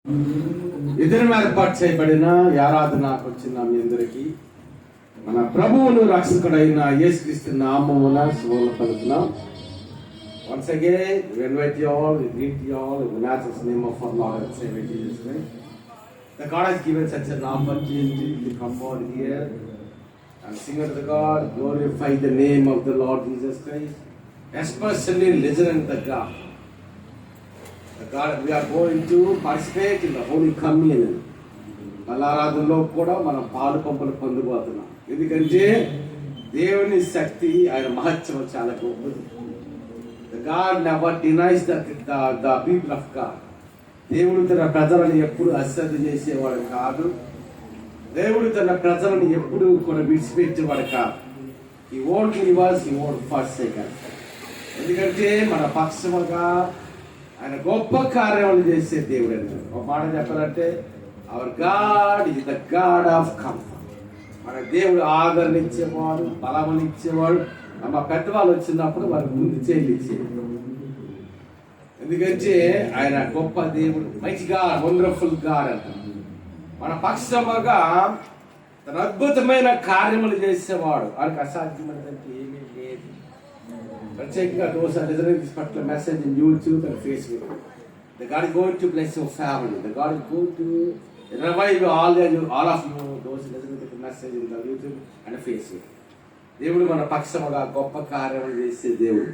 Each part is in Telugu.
ఇద్దరు ఏర్పాటు చేయబడిన ఆరాధనకు వచ్చిన మీ అందరికీ మన ప్రభువును రక్షకుడైన యేసుక్రీస్తు నామమున శుభములు పలుకుతున్నాం. Once again, we invite you all, we greet you all in the matchless name of our Lord and Savior Jesus Christ. The God has given such an opportunity to come out here and sing unto the God, glorify the name of the Lord Jesus Christ, especially listen to the God. God, we are going to participate in the Holy Communion. బలారాధనలో కూడా మనం పాలు పంపులు పొందబోతున్నాం. ఎందుకంటే దేవుని శక్తి, ఆయన మహత్యం చాలా గొప్పది. God never denies the people of God. దేవుడు తన ప్రజలను ఎప్పుడు అశ్రద్ధ చేసేవాడు కాదు. దేవుడు తన ప్రజలను ఎప్పుడు కూడా విడిచిపెట్టేవాడు కాదు. He won't leave us, he won't forsake us. ఎందుకంటే మన పక్షముగా ఆయన గొప్ప కార్యములు చేసే దేవుడు అన్నారు. ఒక మాట చెప్పాలంటే hour God is the God of comfort. మన దేవుడు ఆదరణిచ్చేవాడు, బలమునిచ్చేవాడు. మా పెద్దవాళ్ళు వచ్చినప్పుడు వారికి ముందు చెల్లించేది. ఎందుకంటే ఆయన గొప్ప దేవుడు, మైటీ గాడ్, వండర్ఫుల్ గాడ్ అంటారు. మన పక్షముగా తన అద్భుతమైన కార్యములు చేసేవాడు. వారికి అసాధ్యమైనదంటే ఏమీ లేదు. ప్రత్యేకంగా those are listening this particular message in YouTube and Facebook. The God is going to bless your family. The God is going to revive all of you, those listening to the message in the YouTube and Facebook. దేవుడు మన పక్షముగా గొప్ప కార్యములు చేసే దేవుడు.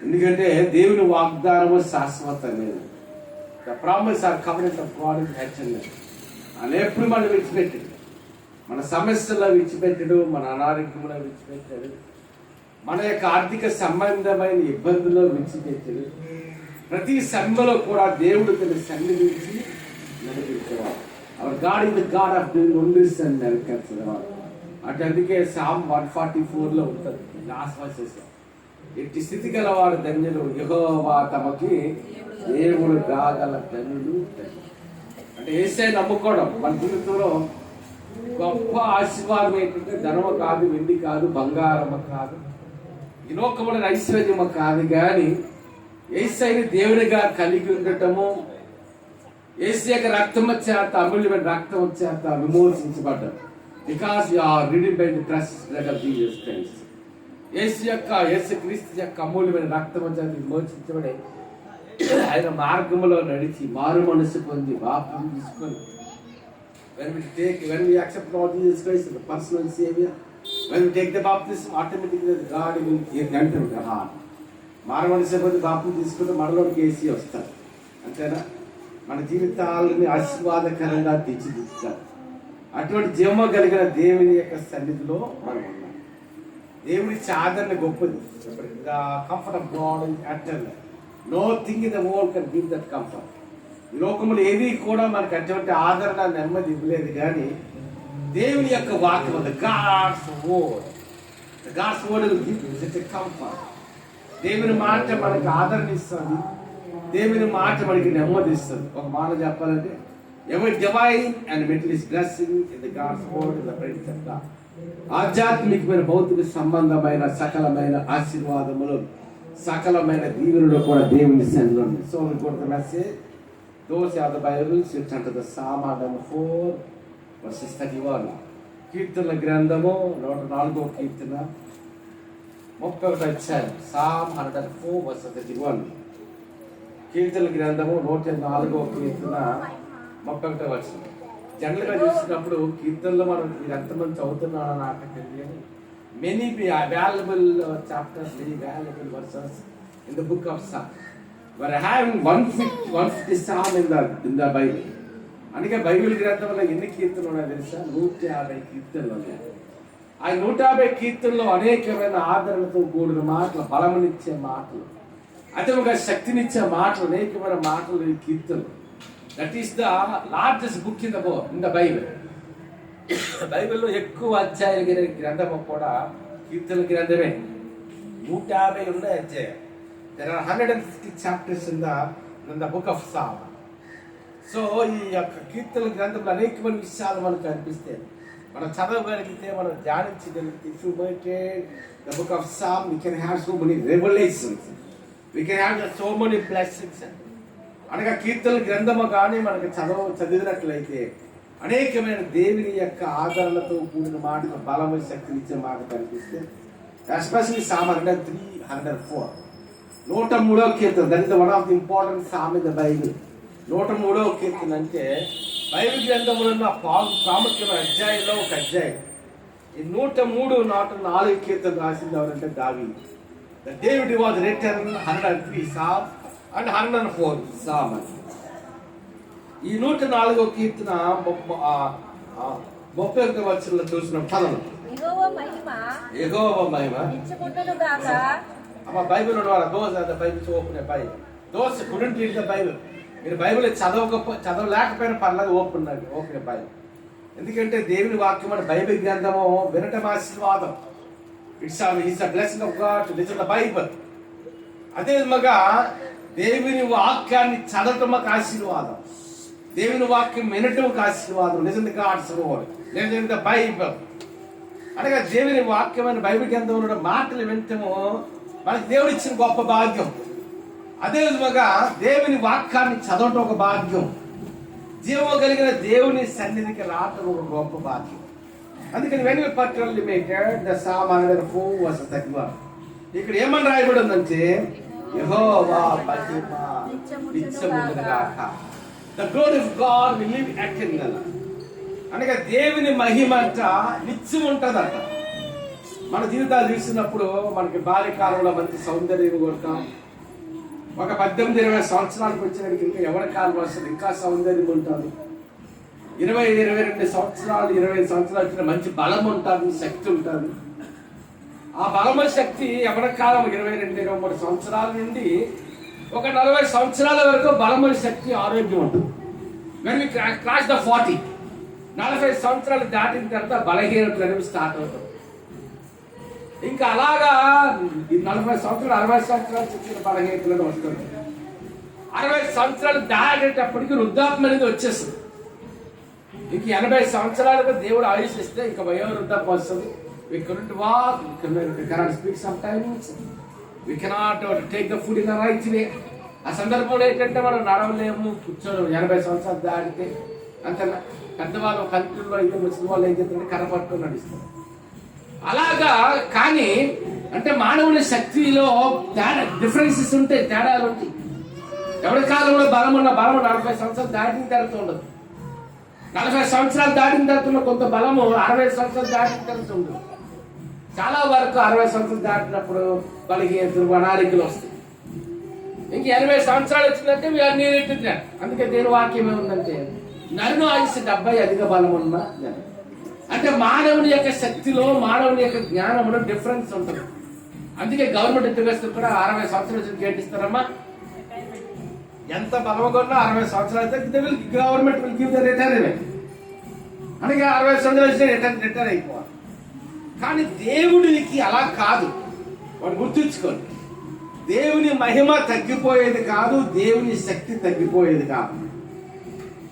ఎందుకంటే దేవుని వాగ్దానము శాశ్వతమైనది. The promise or covenant of God is eternal. ఆయన ఎప్పుడు మనం విడిచిపెట్టాడు. మన సమస్యల్లో విడిచిపెట్టాడు, మన అనారోగ్యంలో విడిచిపెట్టాడు, మన యొక్క ఆర్థిక సంబంధమైన ఇబ్బందుల్లో విడిచిపెట్టాడు. ప్రతి శ్రమలో కూడా దేవుడు తన సన్నిధించి నడిపించేవాడు. Our God is the God of doing wonders and miracles అనేవాడు. అంటే అందుకే Psalm 144 ఉంటుంది. ఆశ్వాసిస్తాం, ఎట్టి స్థితి గలవాడు ధన్యులు, యెహోవా తమకి దేవుడు గాగల ధన్యులు. అంటే యేసయ్య నమ్ముకోవడం మన జీవితంలో గొప్ప ఆశీర్వాదం. ఏంటంటే ధనము కాదు, వెండి కాదు, బంగారము కాదు, ఈ లోకముల ఐశ్వర్యము కాదు, కానీ యేసయ్యని దేవునిగా కలిగి ఉండటము, యేసయ్య యొక్క రక్తము చేత, అమూల్యమైన రక్తము చేత విమోచించబడ్డాం. Because you are redeemed by the precious blood of Jesus Christ. యేసుక్రీస్తు యొక్క అమూల్యమైన రక్తము చేత విమోచించబడి ఆయన మార్గములో నడిచి మారు మనసు పొంది బాప్తిసం తీసుకొని, when we accept Lord Jesus Christ as the personal Savior, when we take the baptism, automatically God will enter the heart. మారు మనసు పొంది బాప్తిసం తీసుకుంటే మనలోకి యేసు వస్తారు. అంతేనా? మన జీవితాలని ఆశీర్వాదకరంగా తీర్చిదిద్దుతారు. అటువంటి జీవము కలిగిన దేవుని యొక్క సన్నిధిలో మనం ఉన్నాం. దేవుని ఆదరణ గొప్పది. Comfort of God is eternal. Nothing in the world can give that comfort. ఈ లోకములు ఏది కూడా మనకు అటువంటి ఆదరణ, నెమ్మది ఇవ్వలేదు, కానీ దేవుని యొక్క వాక్యం, the God's word, the God's word will give you such a comfort. దేవుని మాట మనకి ఆదరణ ఇస్తుంది, దేవుని మాట మనకి నెమ్మది ఇస్తుంది. ఒక మాట చెప్పాలంటే ఎవరి divine and materialist blessing in the God's word in the presence of God. ఆధ్యాత్మికమైన భౌతిక సంబంధమైన సకలమైన ఆశీర్వాదములు, సకలమైన దీవెనలు కూడా దేవుని సన్నిధిలో ఉన్నాయి. సో ఇంకొక message, those are the Bibles, you turn to the Psalm 4 verses 31. కీర్తనల గ్రంథము 104వ కీర్తన 31 అధ్యాయం. Psalm 104 verses 31. కీర్తనల గ్రంథము 104వ కీర్తన 31వ వచనం. జనరల్గా చూసినప్పుడు కీర్తనలో మనం ఇది ఎంతమంది చదువుతున్నారో నాకు తెలియదు. Many valuable chapters, very valuable versus in the book of Psalm. We're having 150 Psalm in the Bible. అందుకే బైబిల్ గ్రంథంలో ఎన్ని కీర్తనలు ఉన్నాయో తెలుసా? 150 కీర్తనలు ఉన్నాయి. ఆ 150 కీర్తనలో అనేకమైన ఆదరణతో కూడిన మాటలు, బలమునిచ్చే మాటలు, అతనుగా శక్తినిచ్చే మాటలు, అనేకమైన మాటలు ఈ కీర్తనలు. That is the largest book in the Bible. బైబిల్లో ఎక్కువ అధ్యాయాలు కలిగిన గ్రంథము కూడా కీర్తనల గ్రంథమే. 150 ఉన్నాయి అధ్యాయం. There are 150 chapters in the book of Psalm. So ఈ యొక్క కీర్తన గ్రంథంలో అనేకమైన విషయాలు మనకు కనిపిస్తాయి. మనం చదవగలిగితే, మనం ధ్యానించగలిగితే, if you meditate the book of Psalm, we can have so many revelations, we can have so many blessings. అనగా కీర్తన గ్రంథము కానీ మనకు చదివినట్లయితే అనేకమైన దేవుని యొక్క ఆదరణతో కూడిన మాటకు బలము శక్తినిచ్చే మాట కనిపిస్తే ఎస్పెషల్లీ సామ్ 103, 104 103వ కీర్తన. That is one of the important psalm in the Bible. 103వ కీర్తన అంటే బైబిల్ గ్రంథంలో ఉన్న ప్రాముఖ్యమైన అధ్యాయంలో ఒక అధ్యాయం. ఈ 103, 104 కీర్తన రాసింది ఎవరంటే దావీదు. David was written 103 Psalm and 104 Psalm. ఈ 104వ కీర్తన 31వ వచనంలో చూసిన పదము యెహోవా మహిమ అమ్మ బైబిల్ ఉన్నవారు those the Bible open Bible those couldn't read the Bible. మీరు బైబిల్ చదవలేకపోయినా పర్లేదు ఓపెన్ బైబిల్. ఎందుకంటే దేవుని వాక్యం అంటే బైబిల్ గ్రంథము వినటం ఆశీర్వాదం. It's a blessing of God to listen the Bible. అదే విధంగా దేవుని వాక్యాన్ని చదవటం ఒక ఆశీర్వాదం, దేవుని వాక్యం వినటం ఒక ఆశీర్వాదం. Listen the God's word, listen the Bible. అనగా దేవుని వాక్యమైన బైబిల్ గ్రంథంలో మాటలు వినటము మనకి దేవుడు ఇచ్చిన గొప్ప భాగ్యం. అదే విధంగా దేవుని వాక్యాన్ని చదవటం ఒక భాగ్యం. జీవము కలిగిన దేవుని సన్నిధికి రావటం ఒక గొప్ప భాగ్యం. అందుకని when we particularly mated the psalm 104 verse 31 ఇక్కడ ఏమని రాయబడి ఉందంటే యెహోవా మహిమ నిత్యముండుగాక. The glory of God will live eternal. అనగా దేవుని మహిమ అంట నిత్యం ఉంటుందంట. మన జీవితాలు చూసినప్పుడు మనకి బాల్యకాలంలో మంచి సౌందర్యం కొడతాం. ఒక 18-20 సంవత్సరాలకు వచ్చినప్పుడు ఇంకా ఎవరి కాలం వస్తుంది ఇంకా సౌందర్యం ఉంటుంది. 20-22 సంవత్సరాలు 25 సంవత్సరాలు వచ్చిన మంచి బలం ఉంటుంది, శక్తి ఉంటుంది. ఆ బలమ శక్తి ఎవరి కాలం 22-23 సంవత్సరాల నుండి ఒక 40 సంవత్సరాల వరకు బలమైన శక్తి ఆరోగ్యం ఉంటుంది. వెన్ వి క్రాస్ ద 40 సంవత్సరాలు దాటిన తర్వాత బలహీనతలు అనేవి స్టార్ట్ అవుతాయి. ఇంకా అలాగా 40 సంవత్సరాలు 60 సంవత్సరాలు చెప్పిన బలహీనతలను వస్తుంది. 60 సంవత్సరాలు దాటేటప్పటికి వృద్ధాప్యం అనేది వచ్చేస్తుంది. ఇంక 80 సంవత్సరాలుగా దేవుడు ఆయుష్ ఇస్తే ఇంకా వయోవృద్ధాప్యం వస్తుంది. We couldn't walk, we cannot speak sometimes, we cannot take the food in the right way. ఆ సందర్భంలో ఏంటంటే మనం నడవలేము, కూర్చోలేము. 80 సంవత్సరాలు దాటితే అంత పెద్దవాళ్ళు కంట్రీలో అయితే ముస్లిం వాళ్ళు ఏం చేస్తారంటే కనపట్టుకుని నడుస్తారు. అలాగా కానీ అంటే మానవుని శక్తిలో తేడా డిఫరెన్సెస్ ఉంటాయి, తేడాలు ఉంటాయి. ఎవరి కాలంలో బలం ఉన్న బలం 40 సంవత్సరాలు దాటిన తర్వాత ఉండదు. 40 సంవత్సరాలు దాటిన తర్వాత కొంత బలము 60 సంవత్సరాలు దాటిన తర్వాత ఉండదు. చాలా వరకు 60 సంవత్సరాలు దాటినప్పుడు బలహీనతలు అనారోగ్యాలు వస్తాయి. ఇంక 80 సంవత్సరాలు వచ్చిందంటే వీఆర్ నీరెట్టింది. అందుకే దేని వాక్యం ఏముందంటే నరును ఆయుష్ 70 అధిక బలం ఉన్న జనం. అంటే మానవుని యొక్క శక్తిలో మానవుని యొక్క జ్ఞానంలో డిఫరెన్స్ ఉంటుంది. అందుకే గవర్నమెంట్ ఉద్యోగస్తులు కూడా 60 సంవత్సరాలు వచ్చి కేటిస్తారమ్మా. ఎంత బలంగా ఉన్నా 60 సంవత్సరాలు అయితే government will give the retirement. అందుకే 60 సంవత్సరాలు వచ్చి రిటైర్ అయిపోవాలి. కానీ దేవుడికి అలా కాదు. వాడు గుర్తుంచుకోండి, దేవుని మహిమ తగ్గిపోయేది కాదు, దేవుని శక్తి తగ్గిపోయేది కాదు.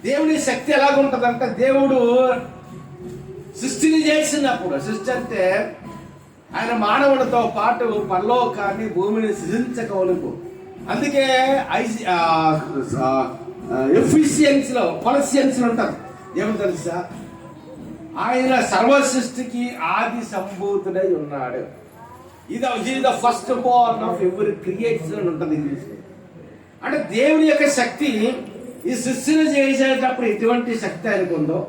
దేవుని శక్తి ఎలాగుంటుందంటే దేవుడు సృష్టిని చేసినప్పుడు, సృష్టి అంటే ఆయన మానవుడితో పాటు పరలోకాన్ని భూమిని సృజించగలుగు. అందుకే ఎఫిషియన్స్ లో కొలసియన్స్ ఉంటారు. ఏమని తెలుసా? ఆయన సర్వ సృష్టికి ఆది సంభూతుడై ఉన్నాడు. ఇది ద ఫస్ట్ బోర్న్ ఆఫ్ ఎవరి క్రియేషన్ ఉంటుంది ఇంగ్లీష్. అంటే దేవుని యొక్క శక్తి ఈ సృష్టిని చేసేటప్పుడు ఎటువంటి శక్తి ఆయనకు ఉందో,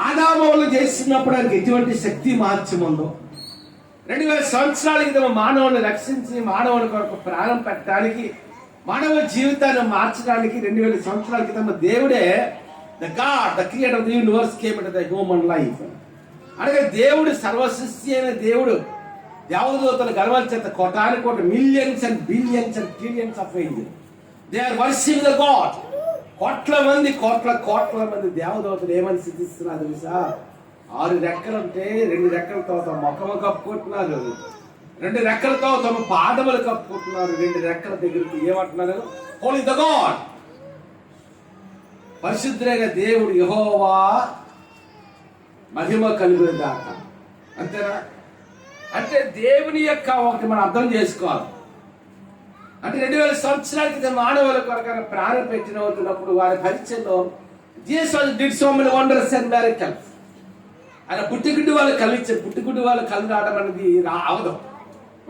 ఆదాములు చేసినప్పుడు ఆయనకి ఎటువంటి శక్తి మార్చం ఉందో, 2000 సంవత్సరాల క్రితం మానవుని రక్షించి మానవుని కొరకు ప్రాణం పెట్టడానికి, మానవ జీవితాన్ని మార్చడానికి 2000 సంవత్సరాల క్రితం దేవుడే the God the creator of the universe came into the human life. అనగా దేవుడు సర్వసృష్టి అయిన దేవుడు దేవదూతల గర్వాల చేత కోటాను millions and billions and trillions of angels they are worshipping the God. కోట్ల మంది దేవదూతలు ఏమని సిద్ధిస్తున్నారు తెలుసా? 6 రెక్కలు ఉంటే 2 రెక్కలతో తమ ముఖము కప్పుకుంటున్నారు, 2 రెక్కలతో తమ పాదములు కప్పుకుంటున్నారు, 2 రెక్కల దగ్గరికి ఏమంటున్నారు? హోలీ ద గాడ్, పరిశుద్ధుడైన దేవుడు యెహోవా మహిమ కలుగుగాక. అంతేనా? అంటే దేవుని యొక్క ఒకటి మనం అర్థం చేసుకోవాలి. అంటే 2000 సంవత్సరాల క్రితం మానవుల కొరకు ప్రాణం పెట్టిన అవుతున్నప్పుడు వారి పరిచయంలో Jesus did so many wonders and miracles. ఆయన పుట్టిగుడ్డి వాళ్ళు కలిగించారు. పుట్టిగుడ్డి వాళ్ళు కళ్ళు రావడం అనేది అవదు,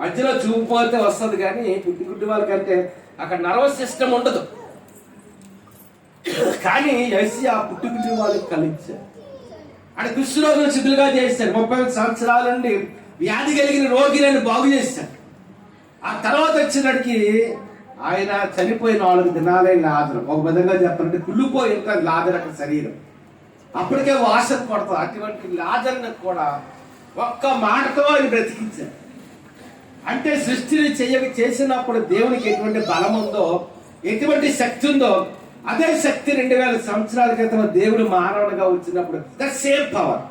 మధ్యలో చూపుపోతే వస్తుంది, కానీ పుట్టిగుడ్డి వాళ్ళకంటే అక్కడ నర్వస్ సిస్టమ్ ఉండదు. కానీ యేసయ్య పుట్టిగుడ్డి వాళ్ళకి కలిగించారు. ఆయన కుష్ఠరోగులను శుద్ధులుగా చేశారు. 30 సంవత్సరాల నుండి వ్యాధి కలిగిన రోగిని బాగు చేశారు. ఆ తర్వాత వచ్చినడికి ఆయన చనిపోయిన 4 దినాలైన లాజరు, ఒక విధంగా చెప్పాలంటే కుళ్ళిపోయి ఉంటుంది లాజరు యొక్క శరీరం. అప్పటికే వాసన పడుతుంది. అటువంటి లాజర్ని కూడా ఒక్క మాటతో ఆయన బ్రతికించారు. అంటే సృష్టిని చేసినప్పుడు దేవునికి ఎటువంటి బలం ఉందో, ఎటువంటి శక్తి ఉందో, అదే శక్తి 2000 సంవత్సరాల క్రితం దేవుడు మానవునిగా వచ్చినప్పుడు the same power,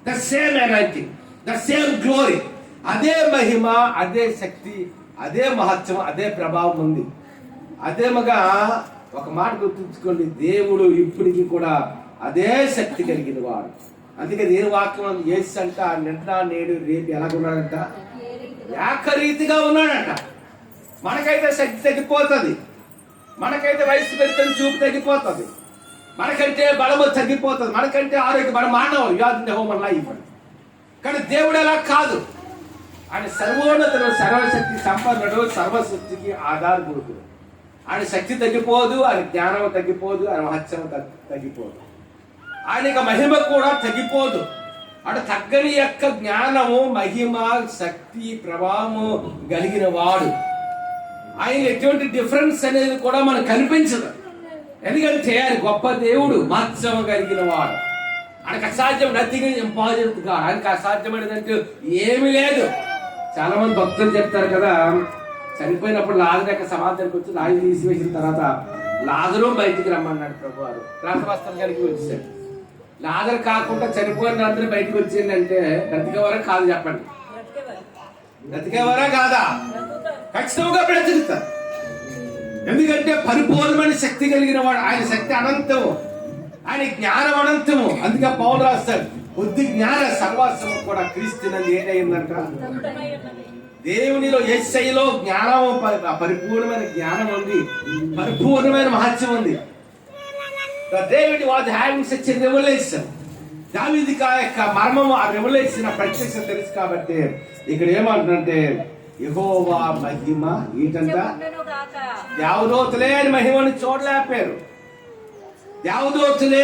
the same energizing, the same glory, అదే మహిమ, అదే శక్తి, అదే మహత్వం, అదే ప్రభావం ఉంది. అదేమగా ఒక మాట గుర్తుంచుకోండి, దేవుడు ఇప్పటికీ కూడా అదే శక్తి కలిగిన వాడు. అందుకే దేని వాక్యం యేసు అంట నిన్న నేడు రేపు ఎలాగున్నాడంట, ఏకరీతిగా ఉన్నాడంట. మనకైతే శక్తి తగ్గిపోతుంది, మనకైతే వయసు పెరుగుతుంది, చూపు తగ్గిపోతుంది, మనకంటే బలము తగ్గిపోతుంది, మనకంటే ఆరోగ్యం, మన మానవ వ్యాధి హోమన్ లైఫ్. కానీ దేవుడు అలా కాదు. ఆయన సర్వోన్నతుడు, సర్వశక్తి సంపన్నుడు, సర్వశక్తికి ఆధారభూతుడు. ఆయన శక్తి తగ్గిపోదు, ఆయన జ్ఞానం తగ్గిపోదు, ఆయన మహత్యం తగ్గిపోదు, ఆయన మహిమ కూడా తగ్గిపోదు. అంటే తగ్గని యొక్క జ్ఞానము, మహిమ, శక్తి, ప్రభావము కలిగిన వాడు. ఆయన ఎటువంటి డిఫరెన్స్ అనేది కూడా మనకు కనిపించదు. ఎందుకంటే ఆయన గొప్ప దేవుడు, మహత్యం కలిగిన వాడు. ఆయనకు అసాధ్యం, నథింగ్ ఇంపాసిబుల్ కాదు. ఆయనకు అసాధ్యమైనదంటూ ఏమీ లేదు. చాలా మంది భక్తులు చెప్తారు కదా, చనిపోయినప్పుడు లాజరు యొక్క సమాధానికి వచ్చి లాజరు తీసివేసిన తర్వాత లాజరు బయటికి రమ్మన్నాడు ప్రభు వారు. రాసవస్త్రం గారికి వచ్చాడు. లాజరు కాకుండా చనిపోయిన అందరూ బయటకు వచ్చేయండి, బ్రతికేవారా కాదు చెప్పండి? బ్రతికేవారా కాదా? ఖచ్చితంగా బ్రతుకుతారు. ఎందుకంటే పరిపూర్ణమైన శక్తి కలిగిన వాడు. ఆయన శక్తి అనంతము, ఆయన జ్ఞానం అనంతము. అందుకే పౌలు రాస్తాడు, బుద్ధి జ్ఞాన సర్వాసము కూడా క్రీస్తునందు ఏంటయిందంట, దేవునిలో యేసయ్యలో జ్ఞానము, పరిపూర్ణమైన జ్ఞానం ఉంది, పరిపూర్ణమైన మహత్యం ఉంది. David was having such a revelation. దావీదుకి ఆ యొక్క మర్మము, ఆ రెవల్యూషన్, ఆ ప్రత్యక్షత తెలుసు కాబట్టి ఇక్కడ ఏమంటుందంటే యెహోవా మహిమ ఏంటంట, దేవదూతలే ఆయన మహిమను చూడలేపారు. దేవదూతలే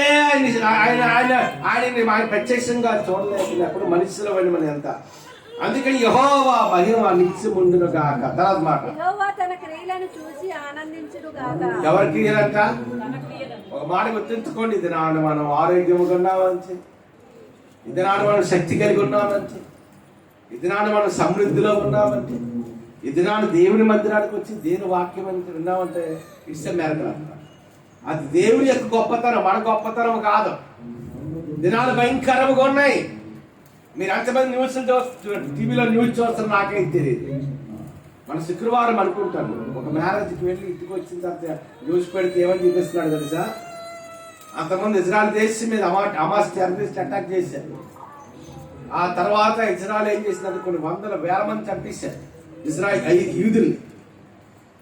ఆయన ప్రత్యక్షంగా చూడలేకపోయినప్పుడు మనుషుల మహిమని ఎంత. అందుకని యెహోవా మహిమ నిత్యముండును గాక. తర్వాత మాట, ఎవరి క్రియలంట? ఒక మాట గుర్తుంచుకోండి, ఇది నాడు మనం ఆరోగ్యముగా ఉన్నామంటే, ఇది నాడు మనం శక్తి కలిగి ఉన్నామంటే, ఇది నాడు మనం సమృద్ధిలో ఉన్నామంటే, ఇది నాడు దేవుని మందిరానికి వచ్చి దేవుని వాక్యం అని విన్నామంటే ఇట్స్ ఎ మిరకల్ అంట. అది దేవుని యొక్క గొప్పతనం, మన గొప్పతనం కాదు. దినాలు భయంకరంగా ఉన్నాయి. మీరు ఎంతమంది న్యూస్ టీవీలో న్యూస్ చూస్తారు నాకైతే తెలియదు. మన శుక్రవారం అనుకుంటాను ఒక మ్యారేజ్కి వెళ్ళి ఇంటికి వచ్చిన తర్వాత న్యూస్ పెడితే ఏమని చూపిస్తున్నాడు తెలుసా, అంతమంది ఇజ్రాయెల్ దేశం మీద హమాస్ టెర్రరిస్ట్ అటాక్ చేశారు. ఆ తర్వాత ఇజ్రాయెల్ ఏం చేసిందంటే కొన్ని వందల వేల మంది చంపేశారు ఇజ్రాయెల్ యూదుల్ని.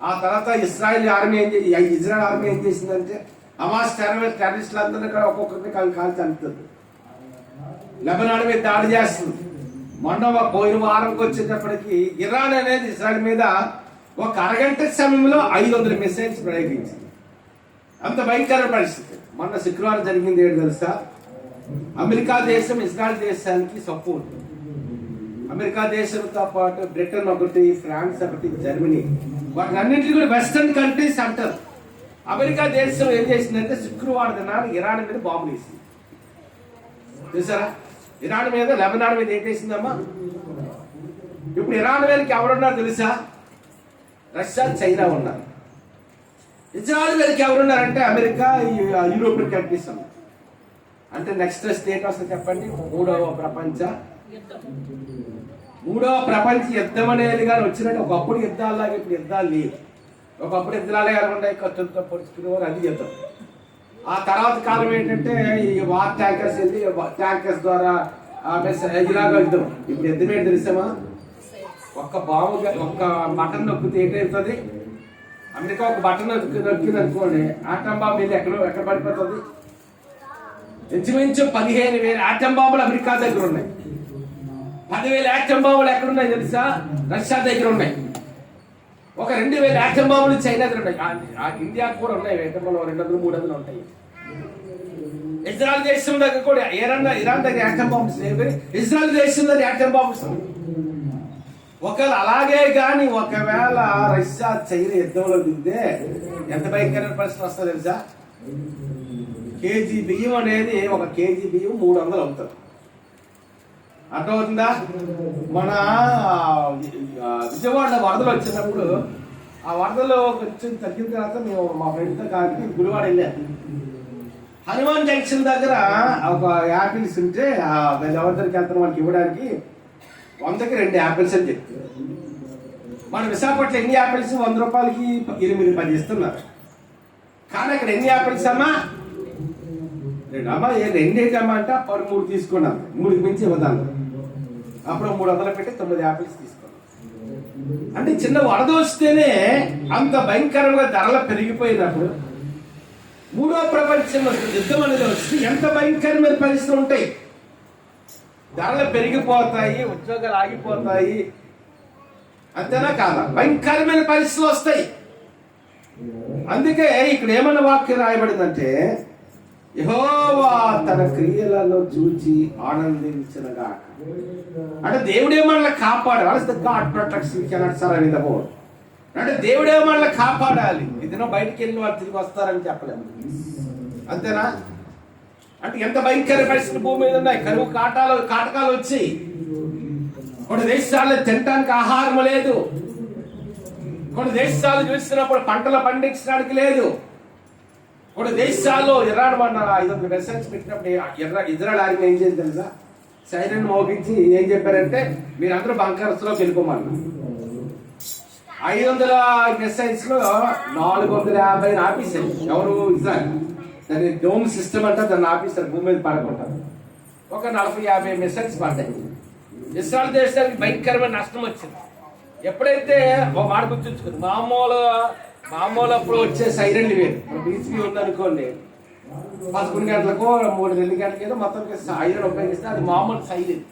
ఆ తర్వాత ఇజ్రాయెల్ ఆర్మీ ఏం చేసిందంటే హమాస్ టెర్రరిస్టులు అందరినీ కూడా ఒక్కొక్కరిని కాల్ చంపుతుంది. లెబనాన్ మీద దాడి చేస్తుంది. మొన్న పోయిన వారంకి వచ్చేటప్పటికి ఇరాన్ అనేది ఇజ్రాయెల్ మీద ఒక అరగంట సమయంలో 500 మిసైల్స్ ప్రయోగించింది. అంత భయంకర పరిస్థితి. మొన్న శుక్రవారం జరిగింది ఏంటి తెలుసా, అమెరికా దేశం ఇజ్రాయెల్ దేశానికి సపోర్ట్. అమెరికా దేశంతో పాటు బ్రిటన్ ఒకటి, ఫ్రాన్స్ ఒకటి, జర్మనీ, వాటిని అన్నింటినీ కూడా వెస్టర్న్ కంట్రీస్ అంటారు. అమెరికా దేశం ఏం చేసిందంటే శుక్రవారం దినాన్ని ఇరాన్ మీద బాంబులు వేసింది. చూసారా, ఇరాన్ మీద, లెబనాన్ మీద ఏం చేసిందమ్మా. ఇప్పుడు ఇరాన్ మీదకి ఎవరున్నారు తెలుసా, రష్యా, చైనా ఉన్నారు. ఇజ్రాయెల్ మీదకి ఎవరున్నారంటే అమెరికా, యూరోపియన్ కంట్రీస్ ఉన్నారు. అంటే నెక్స్ట్ స్టేట్ వస్తుంది చెప్పండి, మూడవ ప్రపంచ యుద్ధం అనేది కానీ వచ్చినట్టు. ఒకప్పుడు యుద్ధాలాగా ఇప్పుడు యుద్ధాలు లేవు. ఒకప్పుడు యుద్ధాలే కాకుండా కత్తులతో పొడుచుకునేవారు, అది యుద్ధం. ఆ తర్వాత కాలం ఏంటంటే ఈ వార్ ట్యాంకర్స్ వెళ్ళి ట్యాంకర్స్ ద్వారా ఇలాగా యుద్ధం. ఇప్పుడు యుద్ధం ఏంటి తెలుసామా, ఒక్క బాంబు, ఒక్క బటన్ నొక్కితే ఏంటవుతుంది, అమెరికా ఒక బటన్ నొక్కింది అనుకోండి, ఆటం బాంబు వెళ్ళి ఎక్కడ పడిపోతుంది? ఇంచుమించు 15,000 ఆటం బాంబులు అమెరికా దగ్గర ఉన్నాయి. 10,000 ఆటం బాంబులు ఎక్కడున్నాయి తెలుసా? రష్యా దగ్గర ఉన్నాయి. ఒక 2,000 ఆటం బాంబులు చైనా దగ్గర ఉన్నాయి. ఇండియాకు కూడా ఉన్నాయి ఆటం బాంబులు, 200-300 ఉంటాయి. ఇజ్రాయల్ దేశం దగ్గర కూడా ఇరాన్ దగ్గర ఆటం బాంబ్స్ లేవు, ఇజ్రాయల్ దేశం దగ్గర ఆటం బాంబ్స్. ఒకవేళ అలాగే కానీ ఒకవేళ రష్యా చైనా యుద్ధంలో దిగితే ఎంత భయంకరమైన పరిస్థితి వస్తుంది తెలుసా? కేజీ బియ్యం అనేది, 1 కేజీ బియ్యం 300 అవుతుంది. అర్థమవుతుందా? మన విజయవాడలో వరదలు వచ్చినప్పుడు ఆ వరదలో కొంచెం తగ్గిన తర్వాత మేము మా ఫ్రెండ్తో కలిపి గుడివాడ వెళ్ళాము. హనుమాన్ జంక్షన్ దగ్గర ఒక యాపిల్స్ ఉంటే ఎవరి దగ్గరికి వెళ్తారు మనకి ఇవ్వడానికి 100కి 2 యాపిల్స్ అని చెప్తారు. మన విశాఖపట్నం ఎన్ని యాపిల్స్ 100 రూపాయలకి 8-10 ఇస్తున్నారు. కానీ అక్కడ ఎన్ని యాపిల్స్ అమ్మా? 2 అమ్మా. 2 అమ్మా అంటే 3 తీసుకున్నాను, 3కి మించి ఇవ్వదాను. అప్పుడు 300 పెట్టి 9 యాపిల్స్ తీసుకున్నాను. అంటే చిన్న వరద వస్తేనే అంత భయంకరంగా ధరలు పెరిగిపోయినప్పుడు, 3వ ప్రపంచ యుద్ధం అనేది వస్తే ఎంత భయంకరమైన పరిస్థితులు ఉంటాయి. ధరలు పెరిగిపోతాయి, ఉద్యోగాలు ఆగిపోతాయి, అంతేనా కాదా? భయంకరమైన పరిస్థితులు వస్తాయి. అందుకే ఇక్కడ ఏమన్నా వాక్యం రాయబడిందంటే, యెహోవా తన క్రియలను చూచి ఆనందించనగాక. అంటే దేవుడే మనల్ని కాపాడాలి. God protects we cannot survive in the world. అంటే దేవుడే మనల్ని కాపాడాలి. ఇదినో బయటికి వెళ్ళిన వాళ్ళు తిరిగి వస్తారని చెప్పలేము, అంతేనా? అంటే ఎంత భయంకర పరిస్థితి భూమి మీద ఉన్నాయి. కరువు కాటకాలు వచ్చి కొన్ని దేశాల్లో తినడానికి ఆహారం లేదు, కొన్ని దేశాలు చూసినప్పుడు పంటలు పండించడానికి లేదు, కొన్ని దేశాల్లో ఇరాన్ మన 500 మెసేజ్ పెట్టినప్పుడు ఇజ్రాయల్ ఆర్మీ ఏం చేసి తెలుసా? సైరన్ మోగించి ఏం చెప్పారంటే, మీరందరూ బంకర్స్ లోకి వెళ్ళిపోమన్నారు. 500 మెసేజ్ లో 450 ఆపేశారు. ఎవరు? ఇజ్రాయల్. దాని డోమ్ సిస్టమ్ అంటే దాన్ని ఆపేస్తారు, భూమి మీద పడకుంటారు. ఒక 40-50 మిసైల్స్ పడ్డాయి. ఇస్రాయల్ దేశానికి భయంకరమైన నష్టం వచ్చింది. ఎప్పుడైతే ఒక మాట గుర్తుంచుకుంది, మామూలు అప్పుడు వచ్చే సైరన్లు వేరు. బీచ్ ఉందనుకోండి, 11 గంటలకు 2 గంటలకు ఏదో మొత్తం సైరన్ ఉపయోగిస్తే అది మామూలు సైరన్.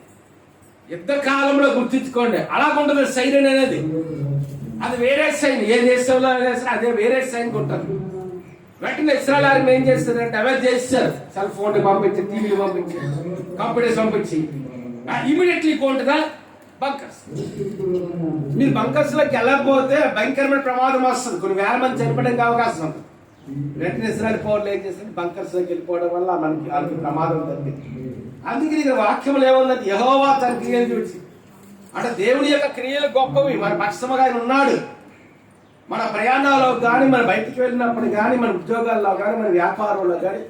యుద్ధ కాలంలో గుర్తుంచుకోండి, అలాగుంటుంది సైరన్ అనేది. అది వేరే సైన్, ఏ దేశంలో అదే వేరే సైన్ కొట్టారు. వెంటనే ఇస్రాయల్ ఆర్మీ ఏం చేస్తారంటే అవేర్ చేస్తారు. సెల్ ఫోన్ పంపించి, టీవీలు పంపించి, కంప్యూటర్స్ పంపించి ఇమీడియట్లీ కొంటుగా బంకర్స్. మీరు బంకర్స్ లోకి వెళ్ళకపోతే భయంకరమైన ప్రమాదం వస్తుంది, కొన్ని వేల మంది చనిపోవడానికి అవకాశం ఉంటుంది. వెంటనే ఇస్రాయల్ పౌరులు ఏం చేస్తారు? బంకర్స్ లోకి వెళ్ళిపోవడం వల్ల వాళ్ళకి ప్రమాదం తగ్గింది. అందుకని ఇక్కడ వాక్యంలో ఏమున్నది? యెహోవా తన క్రియలు చూసి, అంటే దేవుడి యొక్క క్రియలు గొప్పవి, మన పక్షముగా ఆయన ఉన్నాడు. మన ప్రయాణాల్లో కానీ, మన బయటికి వెళ్ళినప్పుడు కానీ, మన ఉద్యోగాల్లో కానీ, మన వ్యాపారంలో కానీ,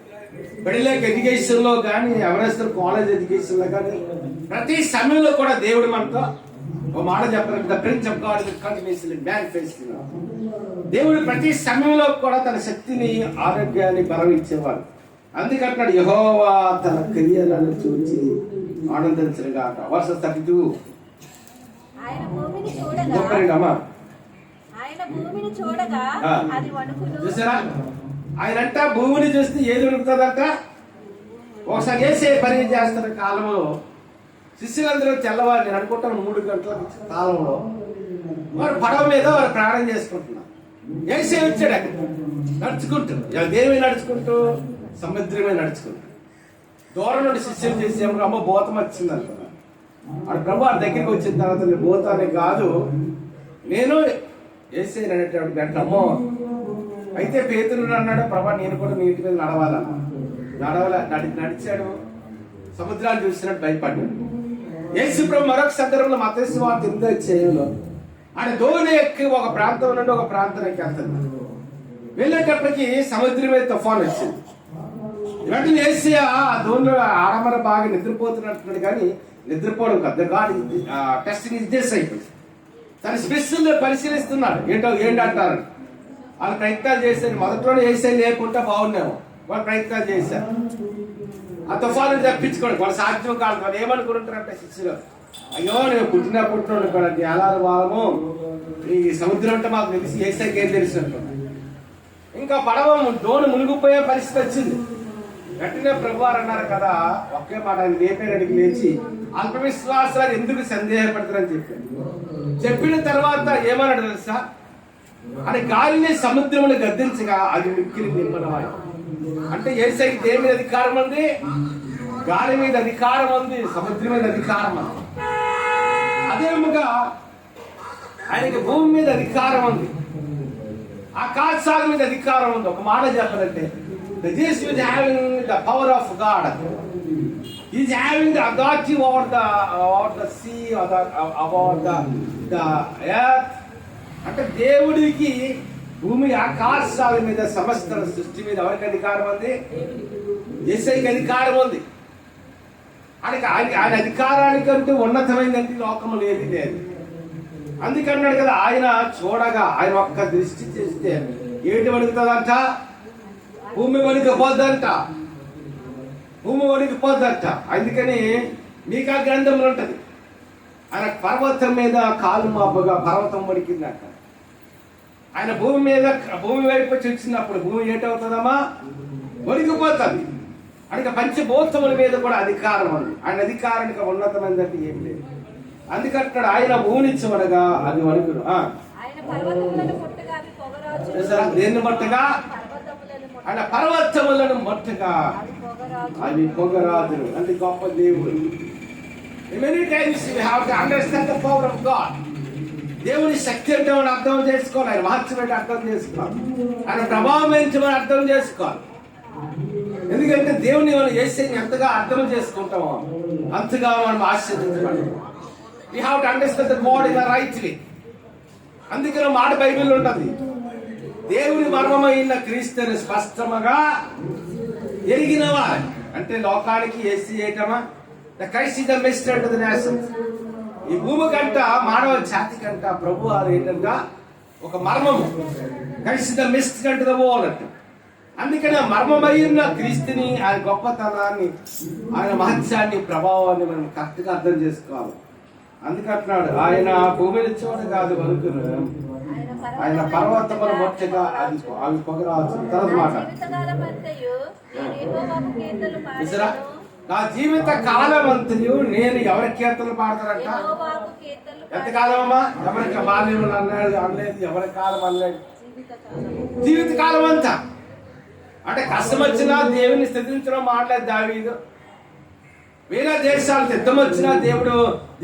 బడిలేక ఎడ్యుకేషన్లో కానీ, ఎవరెస్ట్ కాలేజ్ ఎడ్యుకేషన్లో కానీ, ప్రతి సమయంలో కూడా దేవుడు మనతో ఒక మాట చెప్పారు, the prince of God will continuously manifest. దేవుడు ప్రతి సమయంలో కూడా తన శక్తిని, ఆరోగ్యాన్ని, బలం ఇచ్చేవాడు. అందుకంటాడు, యెహోవా తన క్రియలను చూచి ఆనందించరుగాక. వర్ష 32 అమ్మా. చూసారా? ఆయనంట భూమిని చూస్తే ఏది ఉడుకుతుందంట. ఒకసారి వేసే పని చేస్తున్న కాలంలో శిష్యులందరూ తెల్లవారు, నేను అనుకుంటాను 3 గంటల కాలంలో వారు పడవ మీద వారు ప్రయాణం చేసుకుంటున్నారు. వేసే వచ్చాడు అక్కడ నడుచుకుంటూ, దేవి నడుచుకుంటూ, సముద్రమే నడుచుకుంటూ. దూరం నుండి శిష్యులు చేసేప్పుడు అమ్మ భూతం వచ్చింది అంటున్నారు. వాడు ప్రభు వారి దగ్గరికి వచ్చిన తర్వాత, నేను భూతాన్ని కాదు, నేను వేసే అనేటువంటి గంట. అమ్మో, అయితే పేతురు అన్నాడు, ప్రభా నేను కూడా నీటి మీద నడిచాడు, సముద్రాన్ని చూసినట్టు భయపడ్డాడు. యేసు ప్రభు మరొక సందర్భంలో మత్తయి సువార్త 8వ అధ్యాయంలో ఆయన దోణి ఎక్కి ఒక ప్రాంతం నుండి ఒక ప్రాంతానికి వెళ్తున్నాడు. వెళ్ళేటప్పటికి సముద్రం మీద తుఫాన్ వచ్చింది. వెంటనే యేసు ఆ దోణిలో ఆడమర బాగా నిద్రపోతున్నట్టున్నాడు, కానీ నిద్రపోవడం కాదు, టెస్టింగ్ ఇస్ దిస్ అయిపోయింది. తన స్పెషల్ పరిశీలిస్తున్నాడు, ఏంటంటారు. వాళ్ళు ప్రయత్నాలు చేశారు. మొదట్లోనే వేసే లేకుండా బాగున్నాము, వాళ్ళు ప్రయత్నాలు చేశారు. ఆ తుఫాను తప్పించుకోండి, వాళ్ళు సాధ్యం కాదు. వాళ్ళు ఏమనుకుంటారంటే శిష్యులు, అయ్యో నేను పుట్టినప్పుడు నేలారు వాళ్ళము ఈ సముద్రం అంటే మాకు తెలిసి ఏసైకి ఏం తెలిసినట్టు. ఇంకా పడవ డోను మునిగిపోయే పరిస్థితి వచ్చింది. వెంటనే ప్రభువారు అన్నారు కదా, ఒకే మాట, ఆయన లేపేయడానికి లేచి అల్ప విశ్వాసాలు ఎందుకు సందేహపడతారని చెప్పారు. చెప్పిన తర్వాత ఏమన్నాడు తెలుసా, అని గాలిని సముద్రమును గద్దించగా అది మిక్కిలి నిమ్మలమాయి. అంటే యేసయ్యకి దేని మీద అధికారం ఉంది? గాలి మీద అధికారం ఉంది, సముద్రం మీద అధికారం ఉంది. అదేముగా ఆయనకి భూమి మీద అధికారం ఉంది, ఆకాశాల మీద అధికారం ఉంది. ఒక మాట చెప్పాలంటే Jesus is having the power of God. He is having the authority over the sea or the earth. అంటే దేవుడికి భూమి ఆకాశాల మీద సమస్త సృష్టి మీద ఎవరికి అధికారం ఉంది? యేసయ్యకి అధికారం ఉంది. ఆయన అధికారానికంటే ఉన్నతమైనది లోకము లేదు లేదు. అందుకన్నాడు కదా, ఆయన చూడగా ఆయన ఒక్క దృష్టి చేస్తే ఏంటి వణుకుతుందంట? భూమి వణికిపోద్దంట, భూమి వణికిపోద్దంట. అందుకని మీకా గ్రంథంలో ఉంటది, ఆయన పర్వతం మీద కాలు మాపగా పర్వతం వణికిందంట. ఆయన భూమి వైపు వచ్చినప్పుడు భూమి ఏంటవుతుందమ్మా? వణికిపోతుంది. అంటే పంచభూతముల మీద కూడా అధికారం ఉంది. ఆయన అధికారానికి ఉన్నతమైనదంటే ఏం లేదు. అందుకంటాడు ఆయన భూమినిచ్చమనగా అది వణుకును. దేన్ని మట్టుగా? ఆయన పర్వతములను మట్టుగా అవి పొగరాదులు. అంటే గొప్ప దేవుడు. Many times we have to understand the power of God. దేవుని శక్తి అంటే మనం అర్థం చేసుకోవాలి, ఆయన మహత్యం అంటే అర్థం చేసుకోవాలి, ఆయన ప్రభావం ఏంటి మనం అర్థం చేసుకోవాలి. ఎందుకంటే దేవుని మనం యేసయ్యని ఎంతగా అర్థం చేసుకుంటామో అంతగా మనం ఆశీర్వదించబడి. We have to understand the God in the right way. అందుకని మాట బైబిల్లో ఉంటుంది, దేవుని మర్మమైన క్రీస్తుని స్పష్టముగా ఎరిగిన వారు. అంటే లోకానికి యేసు ఏటమా? The Christ is the mystery to the nations. ఈ భూమి కంట మానవ జాతి కంట ప్రభు వారు ఏంటంట ఒక మర్మము. Christ is the mystery to the world అంట. అందుకని మర్మమైన క్రీస్తుని, ఆయన గొప్పతనాన్ని, ఆయన మహత్యాన్ని, ప్రభావాన్ని మనం కరెక్ట్గా అర్థం చేసుకోవాలి. అందుకంటున్నాడు ఆయన భూమిని చూడ కాదు వణుకును, ఆయన పర్వతముల మొట్టగా అవి పొగరాల్సి. తర్వాత మాట, నా జీవిత కాలం అంతయు నేను ఎవరి కీర్తనలు పాడతారంట? ఎంతకాలం అమ్మా? ఎవరికి బాల్యం అన్నాడు అనలేదు, ఎవరి కాలం అనలేదు, జీవిత కాలం అంతా. అంటే కష్టం వచ్చినా దేవుని స్థుతించడం మాట్లాడలేదు దావీదు. వేరే దేశాలకు యుద్ధం వచ్చినా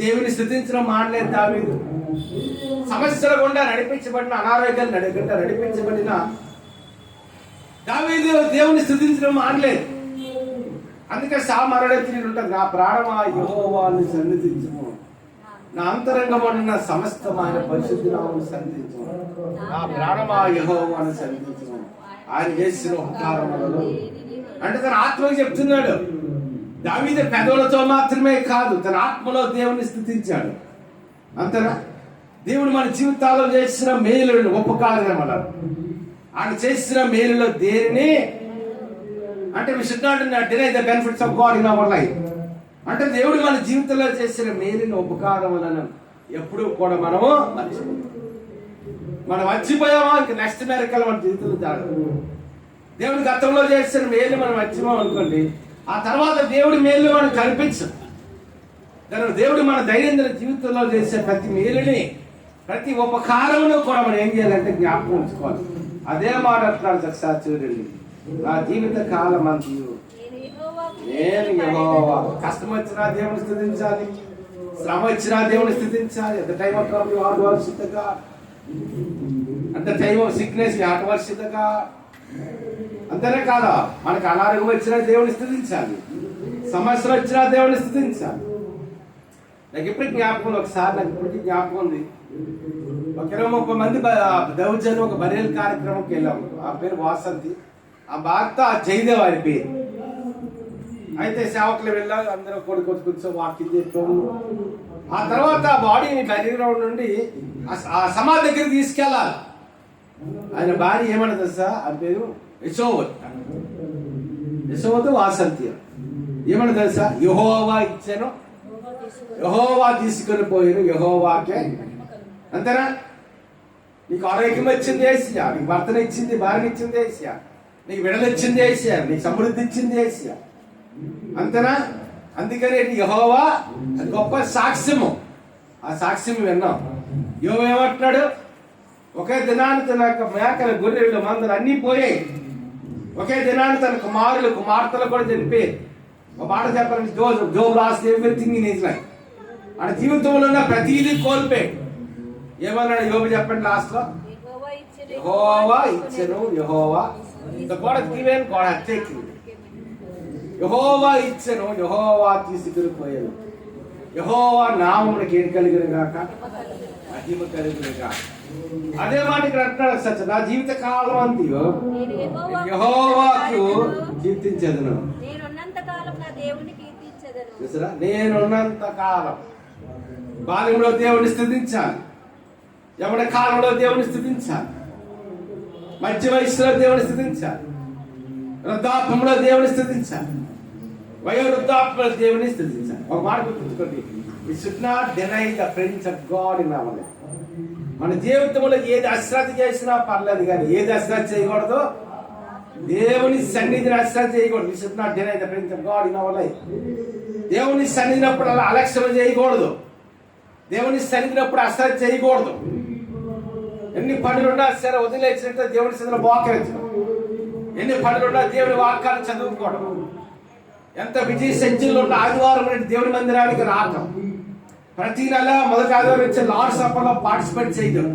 దేవుని స్థుతించడం మానలేదు దావీదు. సమస్యల గుండా నడిపించబడిన, అనారోగ్యాలు నడిపించబడిన దావీదు దేవుని స్థుతించడం మానలేదు. అందుకే సామరణి ఉంటుంది, నా ప్రాణమా యెహోవాను సన్నిధించుము, నా అంతరంగమున్న సమస్తమైన పరిశుద్ధ నామమును సన్నిధించుము, నా ప్రాణమా యెహోవాను సన్నిధించుము, ఆయన చేసిన ఉపకారములలో. అంటే తన ఆత్మకు చెప్తున్నాడు. దావీదు పెదవులతో మాత్రమే కాదు, తన ఆత్మలో దేవుని స్థుతించాడు. అంతేనా? దేవుడు మన జీవితాల్లో చేసిన మేలులను ఉపకారం అన్నారు. ఆయన చేసిన మేలులో దేనిని అంటే we should not deny the benefits of God in our life. అంటే దేవుడు మన జీవితంలో చేసిన మేలుని ఉపకారములను ఎప్పుడూ కూడా మనము మర్చిపోయామా? ఇంక నెక్స్ట్ మెరకల్ మన జీవితంలో జరగదు. దేవుడి గతంలో చేసిన మేలు మనం మర్చిపోయాం అనుకోండి, ఆ తర్వాత దేవుడి మేలు మనం కనిపించం. కానీ దేవుడు మన దైనందిన జీవితంలో చేసే ప్రతి మేలుని, ప్రతి ఉపకారమును కూడా మనం ఏం చేయాలంటే జ్ఞాపకం ఉంచుకోవాలి. అదే మాట అంటున్నాడు ఒకసారి చూడండి, నా జీవిత కాలం అంతయు నేను యెహోవా. కష్టం వచ్చినా దేవుని స్థుతించాలి, శ్రమ వచ్చినా దేవుని స్థుతించాలి. At the time of trouble you have to worship the God. At the time of sickness you have to worship the God. అంతేనే కాదా, మనకు అనారోగ్యం వచ్చినా దేవుని స్థుతించాలి, సమస్యలు వచ్చినా దేవుని స్థుతించాలి. నాకు ఇప్పటికి జ్ఞాపకం, ఒకసారి నాకు ఇప్పటికీ జ్ఞాపకం ఉంది. ఒక 20-30 మంది దౌర్జన్యం ఒక బరియల్ కార్యక్రమంకి వెళ్ళాము. ఆ పేరు వాసంతి, ఆ భర్త జయదేవ్ ఆయన పేరు. అయితే సేవకులు వెళ్ళాలి, అందరూ కూర్చొని వాకింగ్ చెప్పాము. ఆ తర్వాత బాడీని బరియల్ గ్రౌండ్ నుండి ఆ సమాధి దగ్గర తీసుకెళ్ళాలి. ఆయన భార్య ఏమన్నా తెలుసా? ఆయన పేరు యశోవతు వాసంతి. ఏమన్నా తెలుసా? యెహోవా ఇచ్చాను యెహోవా తీసుకొని పోయిన యెహోవాకే. అంతేనా? నీకు ఆరోగ్యం వచ్చింది యేసయ్య, నీకు భర్తను ఇచ్చింది, భార్యను ఇచ్చింది యేసయ్య, నీకు విడుదల ఇచ్చింది యేసయ్య, నీకు సమృద్ధి ఇచ్చింది యేసయ్య. అంతేనా? అందుకని యెహోవా గొప్ప సాక్ష్యము. ఆ సాక్ష్యం విన్నాం. యోబు ఏమంటున్నాడు? ఒకే దినాన్ని తన మేకల గొర్రెలు మందలు అన్నీ పోయాయి. ఒకే దినాన్ని తన కుమారులు కుమార్తెలు కూడా చనిపోయాయి. ఒక మాట చెప్పాలంటే Job lost everything in his life. ఆయన జీవితంలో ఉన్న ప్రతిదీ కోల్పోయాడు. ఏమన్నాడు యోబు చెప్పండి లాస్ట్ లో? యెహోవా ఇచ్చెను, యెహోవా God has given, God has taken. యెహోవా ఇచ్చెను, యెహోవా తీసుకుని పోయాను. యెహోవా నామమునకు ఏం కలిగిన గాక? మహిమ కలిగిన గాక. అదే మాట ఇక్కడ అంటున్నాడు. సత్య నా జీవిత కాలం అంతయో యెహోవాకు కీర్తించెదను. చూసారా? నేనున్నంత కాలం బాల్యంలో దేవుని స్తుతించాలి, యవ్వన కాలంలో దేవుని స్తుతించాలి, మధ్య వయసులో దేవుని స్తుతించాలి, వృద్ధాప్యంలో దేవుని స్తుతించాలి, వయోవృద్ధాప్యంలో దేవుని స్తుతించాలి. ఒక మాట గుర్తుంచుకోండి, we should not deny the presence of God in our life. మన జీవితంలో ఏది అశ్రద్ధ చేసినా పర్లేదు, కానీ ఏది అశ్రద్ధ చేయకూడదు? దేవుని సన్నిధిని అశ్రద్ధ చేయకూడదు. we should not deny the presence of God in our life. దేవుని సన్నిధినప్పుడు అలా అలక్ష్యం చేయకూడదు. దేవుని సన్నిధినప్పుడు అశ్రద్ధ చేయకూడదు. ఎన్ని పనులున్నా సరే వదిలేసినట్టు దేవుని సన్నిధిలో మోకరించడం, ఎన్ని పనులున్నా దేవుని వాక్యాలు చదువుకోవడం, ఎంత విజయ సంచులు ఉన్న ఆదివారం దేవుని మందిరానికి రావటం, ప్రతి నెల మొదటి ఆదివారం ఇచ్చే లార్డ్ సభలో పార్టిసిపేట్ చేయడం.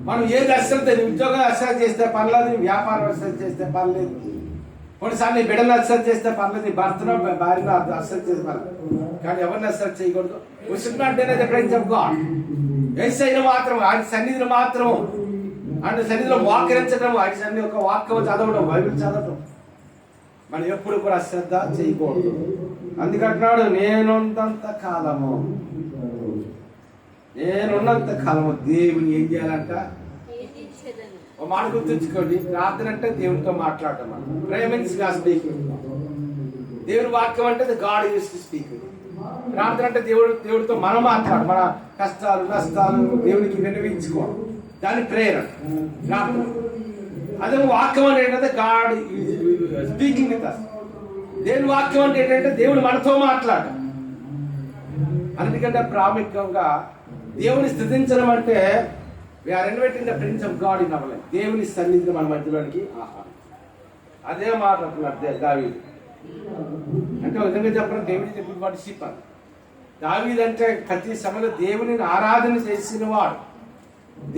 మనం ఏది అశ్రద్ధ, ఉద్యోగం అశ్రద్ధ చేస్తే పర్లేదు, వ్యాపారం అశ్రద్ధ చేస్తే పర్లేదు, కొన్నిసార్లు బిడ్డలు అశ్రద్ధ చేస్తే పర్లేదు, భర్తను భార్యను అశ్రద్ధ చేస్తే పర్లేదు, కానీ ఎవరిని అశ్రద్ధ చేయకూడదు. We should not deny the presence of God. యేసయ్యను మాత్రం, ఆయన సన్నిధిని మాత్రం, ఆయన సన్నిధిలో మోకరించడం, ఆయన సన్నిధి యొక్క వాక్యం చదవడం, బైబిల్ చదవడం, మనం ఎప్పుడు కూడా అశ్రద్ధ చేయకూడదు. అందుకంటున్నాడు నేనున్నంత కాలము, నేనున్నంత కాలము దేవుని ఏం చేయాలంట? ఒక మాట గుర్తుంచుకోండి, ప్రార్థన అంటే దేవునితో మాట్లాడటం. Prayer means God speaking. దేవుని వాక్యం అంటే గాడ్ యూస్ టు స్పీక్. ప్రార్థన అంటే దేవుడితో మనం మాట్లాడు, మన కష్టాలు నష్టాలు దేవునికి విన్నవించుకోవడం, దాని ప్రేరణ ప్రార్థన. అదే వాక్యం అంటే ఏంటంటే గాడ్ స్పీకింగ్ విత్ us. దేవుని వాక్యం అంటే ఏంటంటే దేవుడు మనతో మాట్లాడటం. అందుకంటే ప్రాముఖ్యంగా దేవుని స్థుతించడం అంటే we are inviting the presence of God in our life. దేవుని సన్నిధిని మన మధ్యలోనికి ఆహ్వానం. అదే మాట అంటున్నాడు దావీదు. అంటే ఒక విధంగా చెప్పడం, దేవుని చెప్పిన వాడు షీప్ అని. దావీదు అంటే ప్రతి సమయంలో దేవుని ఆరాధన చేసిన వాడు,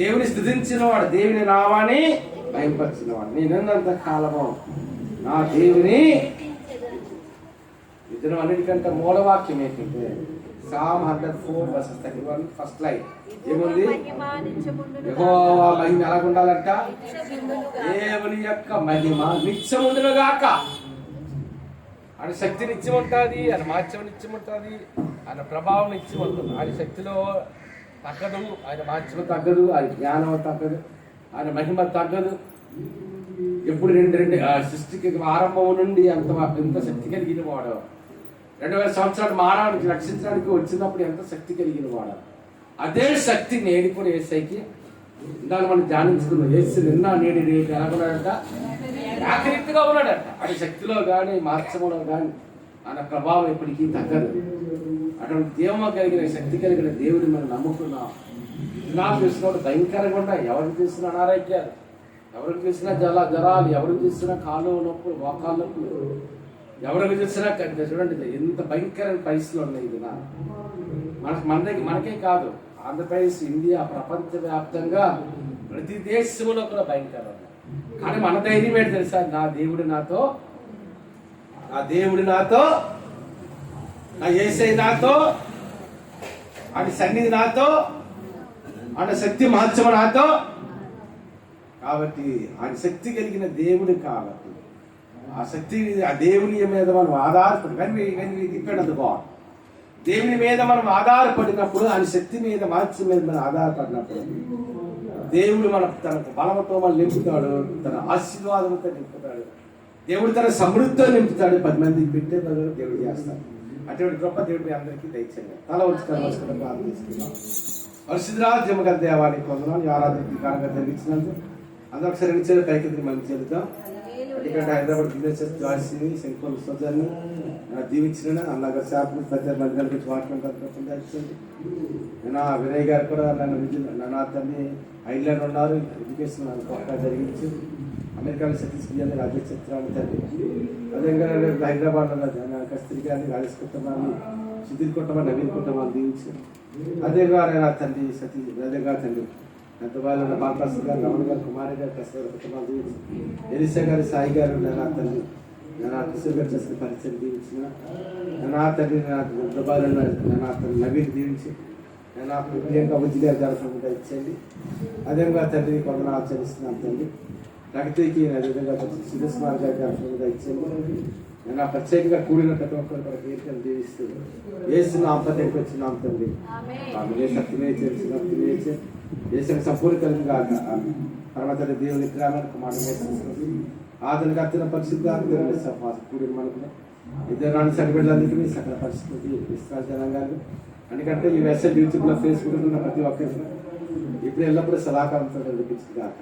దేవుని స్థుతించిన వాడు, దేవుని నామాన్ని భయపరిచిన వాడు. నేనున్నంత కాలము నా దేవుని ఇతను అన్నిటికంటే మూలవాక్యం ఏంటంటే Psalm 104:31 ఫస్ట్ లైన్ ఏముంది? యెహోవా మహిమ ఎలా ఉండాలంట? దేవుని యొక్క మహిమ నిత్యముండును గాక. ఆయన శక్తి నిత్యం ఉంటుంది, ఆయన మాత్యం నిత్యం ఉంటుంది, ఆయన ప్రభావం నిత్యం ఉంటుంది. ఆయన శక్తిలో తగ్గదు, ఆయన మాత్యం తగ్గదు, ఆయన జ్ఞానం తగ్గదు, ఆయన మహిమ తగ్గదు. ఎప్పుడు రెండు సృష్టికి ఆరంభం నుండి ఎంత శక్తి కలిగిన వాడు. 2000 సంవత్సరాలు మానవానికి రక్షించడానికి వచ్చినప్పుడు ఎంత శక్తి కలిగిన వాడు. అదే శక్తి నేడు కూడా యేసయ్యకి ఇందాక మనం ధ్యానించుకున్నాం. యేసు నిన్న నేడు రేపు ఎలా ఉన్నాడంట? ఏకరీతిగా ఉన్నాడంట. ఆయన శక్తిలో కానీ మార్చములో కానీ ఆయన ప్రభావం ఎప్పటికీ తగ్గదు. అటువంటి దేవమ కలిగిన శక్తి కలిగిన దేవుడిని మనం నమ్ముకున్నాం. దినాలు చూసినప్పుడు భయంకరంగా ఉన్నాయి. ఎవరికి చూసినా అనారోగ్యాలు, ఎవరికి చూసినా జ్వరాలు, ఎవరికి చూసినా కాళ్ళు నొప్పులు, మోకాళ్ళ నొప్పులు, ఎవరికి చూసినా చూడండి ఎంత భయంకరమైన పరిస్థితులు ఉన్నాయి. ఇది మనకే కాదు, ఆంధ్రప్రదేశ్, ఇండియా, ప్రపంచవ్యాప్తంగా ప్రతి దేశంలో కూడా భయంకరం. కానీ మన ధైర్యం ఏంటి తెలుసా? నా దేవుడు నాతో, నా యేసయ్య నాతో, ఆయన సన్నిధి నాతో, ఆయన శక్తి మహత్సవం నాతో. కాబట్టి ఆయన శక్తి కలిగిన దేవుడు కాబట్టి ఆ శక్తి, ఆ దేవుని మీద మనం ఆధారపడి దేవుని మీద మనం ఆధారపడినప్పుడు, ఆయన శక్తి మీద మహత్యం మీద మనం ఆధారపడినప్పుడు దేవుడు తనకు బలముతో మనం నింపుతాడు, తన ఆశీర్వాదంతో నింపుతాడు, దేవుడు తన సమృద్ధితో నింపుతాడు. 10 మందికి పెట్టే బదులు దేవుడు చేస్తాడు. అటువంటి గొప్ప దేవుడు మీ అందరికీ దయచేయండి. తల ఉంచుకొని ప్రార్థన చేసుకుందాం. పరిశుద్ధరాజ్యము గల దేవానికి వందనాలు. ఆరాధనకి కారణంగా జరిగించినందుకు అందరూ ఒకసారి నిలిచేది పైకి మనం చెల్లుతాం. ఎందుకంటే హైదరాబాద్ బిజినెస్ జాయిస్ని శంకుల సోదరిని దీవించిన అలాగే షాపు పెద్ద మంది కలిపి మాట్లాడుతుంది. నేను వినయ్ గారు కూడా నన్ను తల్లి ఐర్లాండ్ ఉన్నారు. ఎడ్యుకేషన్ గొప్పగా జరిగించి అమెరికాలో సతీష్ని రాజ్య చిత్రాన్ని తల్లి అదేవిధంగా హైదరాబాద్లో కస్తూరి గారిని రాజేష్ కుటుంబాన్ని సుధీర్ కుటుంబాన్ని నవీన్ కుటుంబాన్ని దీవించి అదేవిధంగా నా తండ్రి సతీష్ అదేగా తండ్రి ఎంత బాగా బాలప్రసాద్ గారు రమణ గారు కుమారి గారు కస్తూరి కుటుంబాలు దీవించి ఎలిసా గారి సాయి గారు నా తండ్రి నా కిషోర్ గారు చేసిన పరిచయం దీవించిన నా తండ్రి నా దుబాయ్లో నా తండ్రి నవీన్ దీవించి నా ప్రియాంక బుజ్జి గారి జరగకుండా ఇచ్చేయండి. అదేవిధంగా తండ్రి కొందరు ఆచరిస్తున్నాను తండ్రి ప్రగతికి అదేవిధంగా సురేష్ కుమార్ గారి జరగకుండా ఇచ్చేయండి. నేను ప్రత్యేకంగా కూడిన ప్రతి ఒక్కరు కూడా కీర్తన దీవిస్తూ వేసిన ఆపదకి వచ్చిన తండ్రి ఆమె శక్తినే చేసి దేశం సంపూర్ణంగా పరమతల దేవుని విగ్రహాలకు మాట ఆధునిక అత్యంత పరిశుద్ధ కూడిన మనకు ఇద్దరు రాని సరిపెళ్ళందుకు సకల పరిస్థితి విశ్వాస జనాంగాలు ఎందుకంటే ఈ వెబ్సైట్ యూట్యూబ్లో ఫేస్బుక్ ఉన్న ప్రతి ఒక్కరు ఇప్పుడు ఎల్లప్పుడూ సదాకాలంతో నడిపించింది కాక